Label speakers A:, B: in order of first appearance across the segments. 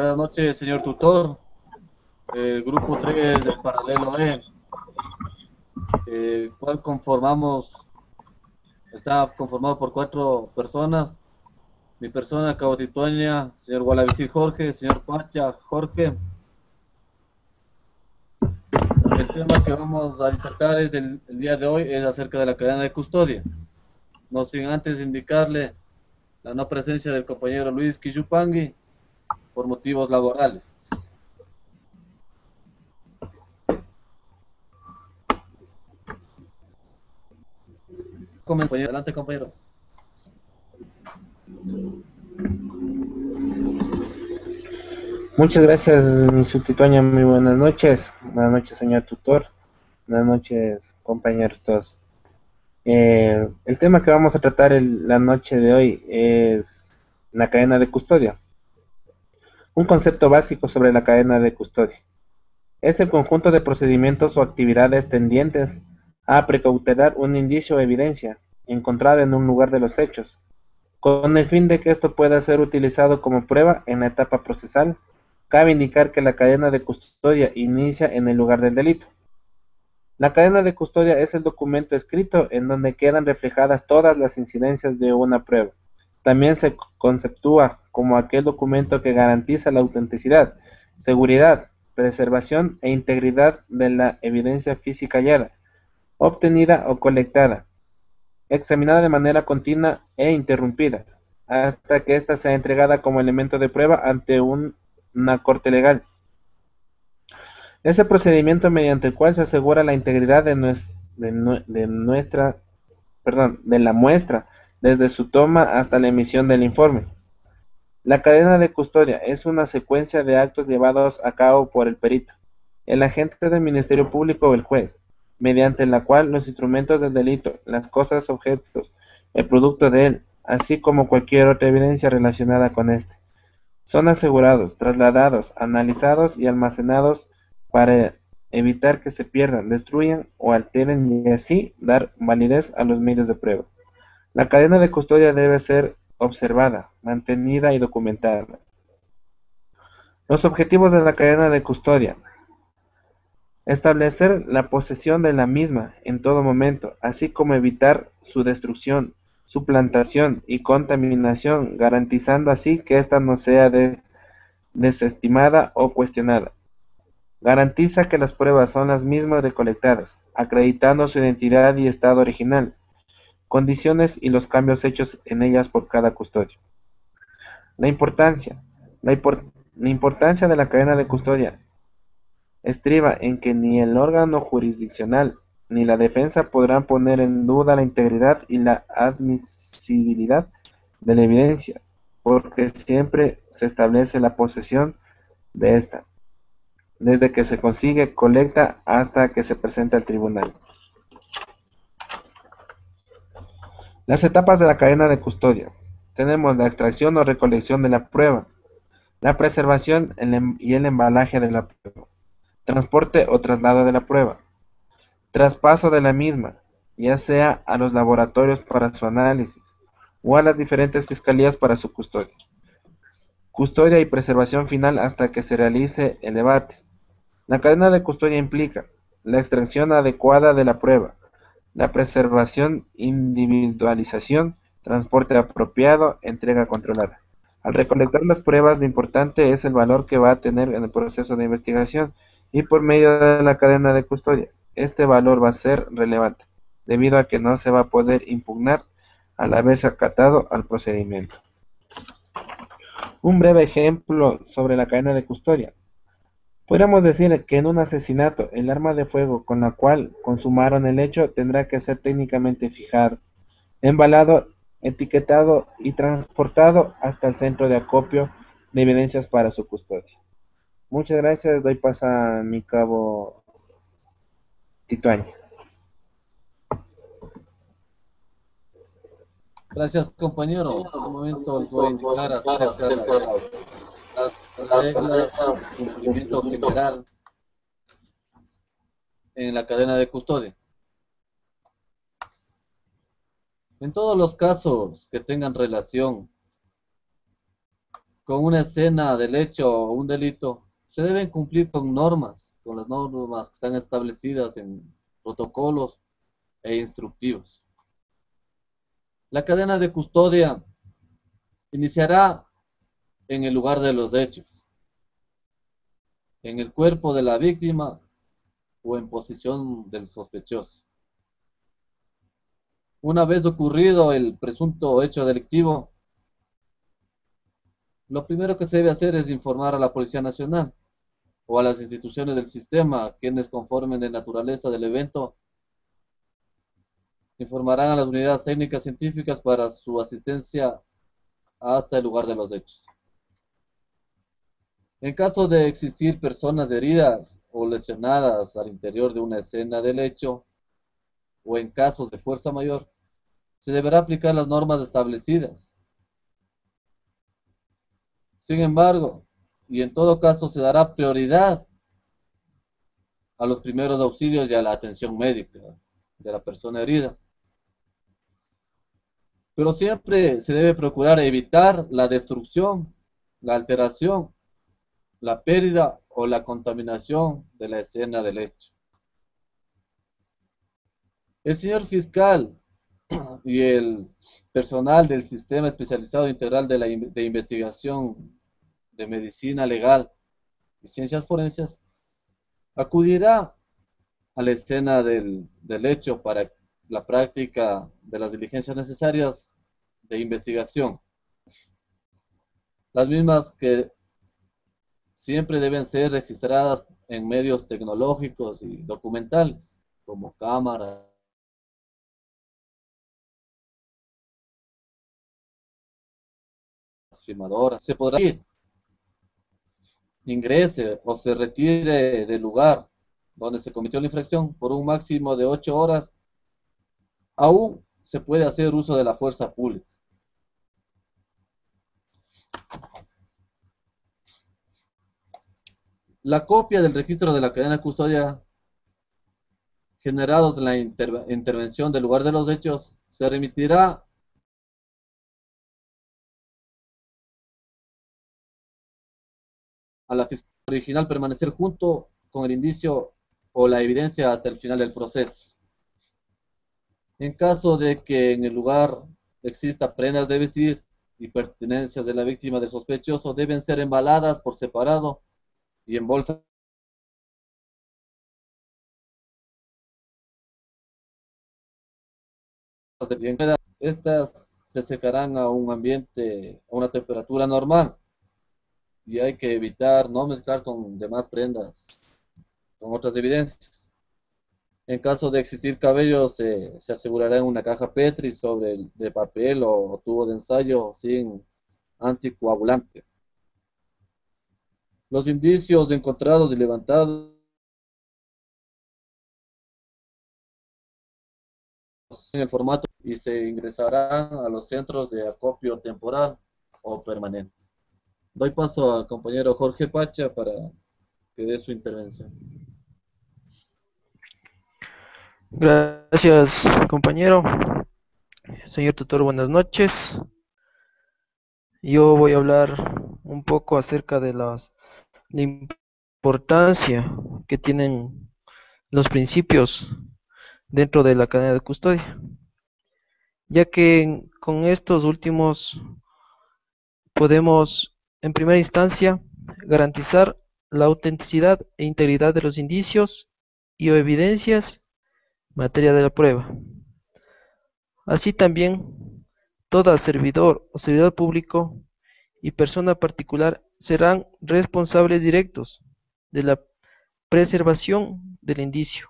A: Buenas noches, señor tutor. El grupo 3 del paralelo E, cual está conformado por 4 personas. Mi persona, Cabo Tituaña, señor Gualavicí Jorge, señor Pacha Jorge. El tema que vamos a disertar el día de hoy es acerca de la cadena de custodia. No sin antes indicarle la no presencia del compañero Luis Quillupangui por motivos laborales. Adelante, compañero.
B: Muchas gracias, mi subtituaña. Muy buenas noches. Buenas noches, señor tutor. Buenas noches, compañeros todos. El tema que vamos a tratar la noche de hoy es la cadena de custodia. Un concepto básico sobre la cadena de custodia. Es el conjunto de procedimientos o actividades tendientes a precautelar un indicio o evidencia encontrada en un lugar de los hechos, con el fin de que esto pueda ser utilizado como prueba en la etapa procesal. Cabe indicar que la cadena de custodia inicia en el lugar del delito. La cadena de custodia es el documento escrito en donde quedan reflejadas todas las incidencias de una prueba. También se conceptúa como aquel documento que garantiza la autenticidad, seguridad, preservación e integridad de la evidencia física hallada, obtenida o colectada, examinada de manera continua e interrumpida, hasta que ésta sea entregada como elemento de prueba ante una corte legal. Es el procedimiento mediante el cual se asegura la integridad de la muestra, desde su toma hasta la emisión del informe. La cadena de custodia es una secuencia de actos llevados a cabo por el perito, el agente del Ministerio Público o el juez, mediante la cual los instrumentos del delito, las cosas, objetos, el producto de él, así como cualquier otra evidencia relacionada con este, son asegurados, trasladados, analizados y almacenados para evitar que se pierdan, destruyan o alteren y así dar validez a los medios de prueba. La cadena de custodia debe ser observada, mantenida y documentada. Los objetivos de la cadena de custodia: establecer la posesión de la misma en todo momento, así como evitar su destrucción, suplantación y contaminación, garantizando así que ésta no sea desestimada o cuestionada. Garantiza que las pruebas son las mismas recolectadas, acreditando su identidad y estado original, condiciones y los cambios hechos en ellas por cada custodio. La importancia. La importancia de la cadena de custodia estriba en que ni el órgano jurisdiccional ni la defensa podrán poner en duda la integridad y la admisibilidad de la evidencia, porque siempre se establece la posesión de esta, desde que se consigue colecta hasta que se presenta al tribunal. Las etapas de la cadena de custodia. Tenemos la extracción o recolección de la prueba, la preservación y el embalaje de la prueba, transporte o traslado de la prueba, traspaso de la misma, ya sea a los laboratorios para su análisis o a las diferentes fiscalías para su custodia. Custodia y preservación final hasta que se realice el debate. La cadena de custodia implica la extracción adecuada de la prueba, la preservación, individualización, transporte apropiado, entrega controlada. Al recolectar las pruebas, lo importante es el valor que va a tener en el proceso de investigación y por medio de la cadena de custodia. Este valor va a ser relevante, debido a que no se va a poder impugnar al haberse acatado al procedimiento. Un breve ejemplo sobre la cadena de custodia. Podríamos decir que en un asesinato, el arma de fuego con la cual consumaron el hecho tendrá que ser técnicamente fijado, embalado, etiquetado y transportado hasta el centro de acopio de evidencias para su custodia. Muchas gracias, doy paso a mi cabo Tituaña.
A: Gracias, compañero. En un momento les voy a indicar acerca de las reglas de cumplimiento general en la cadena de custodia. En todos los casos que tengan relación con una escena del hecho o un delito, se deben cumplir con las normas que están establecidas en protocolos e instructivos. La cadena de custodia iniciará en el lugar de los hechos, en el cuerpo de la víctima o en posición del sospechoso. Una vez ocurrido el presunto hecho delictivo, lo primero que se debe hacer es informar a la Policía Nacional o a las instituciones del sistema, quienes conformen de naturaleza del evento, informarán a las unidades técnicas científicas para su asistencia hasta el lugar de los hechos. En caso de existir personas heridas o lesionadas al interior de una escena del hecho, o en casos de fuerza mayor, se deberá aplicar las normas establecidas. Sin embargo, y en todo caso se dará prioridad a los primeros auxilios y a la atención médica de la persona herida. Pero siempre se debe procurar evitar la destrucción, la alteración, la pérdida o la contaminación de la escena del hecho. El señor fiscal y el personal del Sistema Especializado Integral de Investigación de Medicina Legal y Ciencias Forenses acudirá a la escena del hecho para la práctica de las diligencias necesarias de investigación. Las mismas que siempre deben ser registradas en medios tecnológicos y documentales, como cámaras, filmadoras. Se podrá ir, ingrese o se retire del lugar donde se cometió la infracción por un máximo de 8 horas. Aún se puede hacer uso de la fuerza pública. La copia del registro de la cadena de custodia generados en la intervención del lugar de los hechos se remitirá a la fiscalía original permanecer junto con el indicio o la evidencia hasta el final del proceso. En caso de que en el lugar exista prendas de vestir y pertenencias de la víctima del sospechoso, deben ser embaladas por separado y en bolsas de bien. Estas se secarán a un ambiente, a una temperatura normal, y hay que evitar no mezclar con demás prendas, con otras evidencias. En caso de existir cabello, se asegurará en una caja Petri de papel o tubo de ensayo sin anticoagulante. Los indicios encontrados y levantados en el formato y se ingresarán a los centros de acopio temporal o permanente. Doy paso al compañero Jorge Pacha para que dé su intervención.
C: Gracias, compañero. Señor tutor, buenas noches. Yo voy a hablar un poco acerca de la importancia que tienen los principios dentro de la cadena de custodia, ya que con estos últimos podemos, en primera instancia, garantizar la autenticidad e integridad de los indicios y o evidencias en materia de la prueba. Así también, todo servidor o servidor público y persona particular serán responsables directos de la preservación del indicio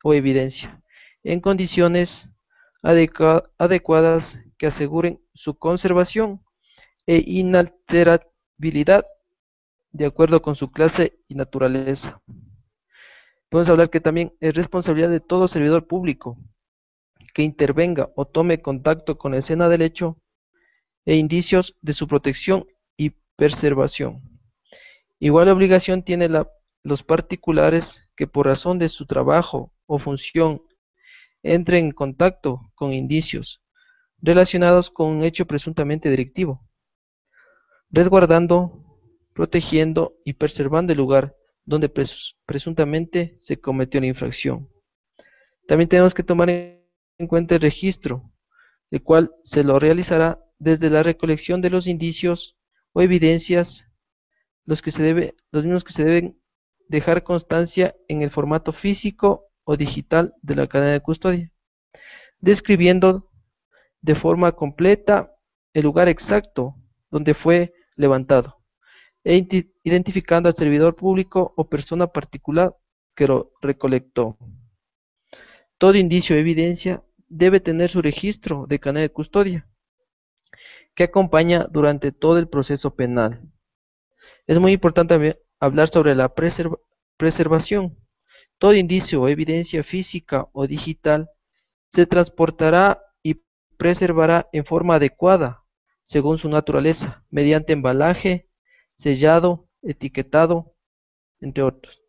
C: o evidencia en condiciones adecuadas que aseguren su conservación e inalterabilidad de acuerdo con su clase y naturaleza. Podemos hablar que también es responsabilidad de todo servidor público que intervenga o tome contacto con la escena del hecho e indicios de su protección y preservación. Igual obligación tiene los particulares que por razón de su trabajo o función entren en contacto con indicios relacionados con un hecho presuntamente delictivo. resguardando, protegiendo y preservando el lugar donde presuntamente se cometió la infracción. También tenemos que tomar en cuenta el registro, el cual se lo realizará desde la recolección de los indicios o evidencias, los mismos que se deben dejar constancia en el formato físico o digital de la cadena de custodia, describiendo de forma completa el lugar exacto donde fue levantado e identificando al servidor público o persona particular que lo recolectó. Todo indicio o evidencia debe tener su registro de cadena de custodia, que acompaña durante todo el proceso penal. Es muy importante hablar sobre la preservación. Todo indicio o evidencia física o digital se transportará y preservará en forma adecuada, según su naturaleza, mediante embalaje, sellado, etiquetado, entre otros.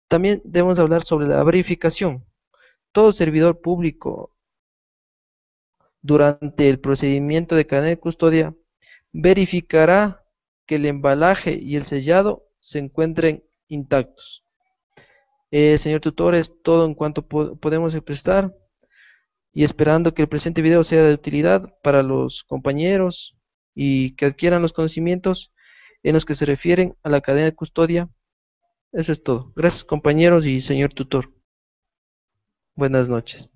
C: También debemos hablar sobre la verificación. Todo servidor público durante el procedimiento de cadena de custodia verificará que el embalaje y el sellado se encuentren intactos. Señor tutor, es todo en cuanto podemos expresar y esperando que el presente video sea de utilidad para los compañeros y que adquieran los conocimientos en los que se refieren a la cadena de custodia. Eso es todo. Gracias, compañeros y señor tutor. Buenas noches.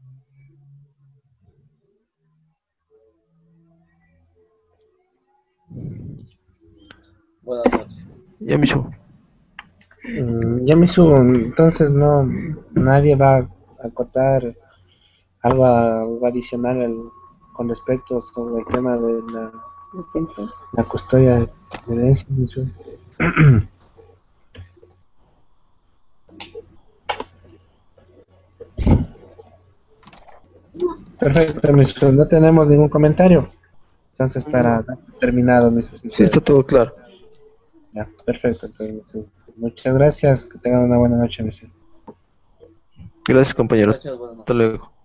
A: Buenas noches.
C: Ya mismo.
B: Yamisu, entonces nadie va a acotar algo adicional con respecto sobre el tema de la custodia de herencia, Yamisu. Perfecto, Yamisu, no tenemos ningún comentario. Entonces, para dar terminado, Yamisu.
C: Sí, está todo claro.
B: Ya, perfecto, entonces, Yamisu. Muchas gracias, que tengan una buena noche, Yamisu.
C: Gracias, compañeros.
A: Gracias, buenas noches.
C: Hasta luego.